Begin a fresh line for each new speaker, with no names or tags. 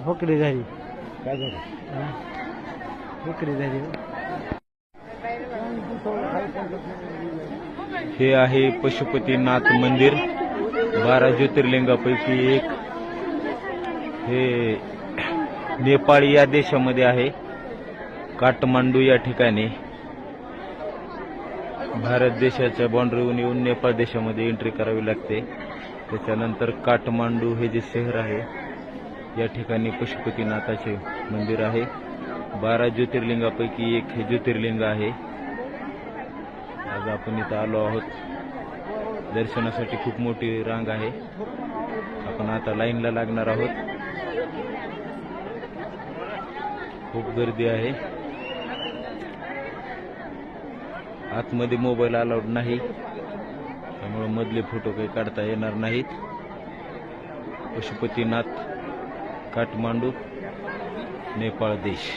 होकडी झाली.
काय झालं?
होकडी झाली.
हे आहे पशुपतीनाथ मंदिर, 12 ज्योतिर्लिंगापैकी एक. हे नेपाळ या देशामध्ये आहे. काठमांडू या ठिकाणी भारत देशाच्या बाँड्रीवरून येऊन नेपाळ देशामध्ये एंट्री करावी लागते. त्याच्यानंतर काठमांडू हे जे शहर आहे या ठिकाणी पशुपतीनाथाचे मंदिर आहे. 12 ज्योतिर्लिंगापैकी एक हे ज्योतिर्लिंग आहे. आज आपण इथं आलो आहोत. दर्शनासाठी खूप मोठी रांग आहे. आपण आता लाईनला लागणार आहोत. खूप गर्दी आहे. आतमध्ये मोबाईल अलाउड नाही, त्यामुळे मधले फोटो काही काढता येणार नाहीत. पशुपतीनाथ, काठमांडू, नेपाळ देश.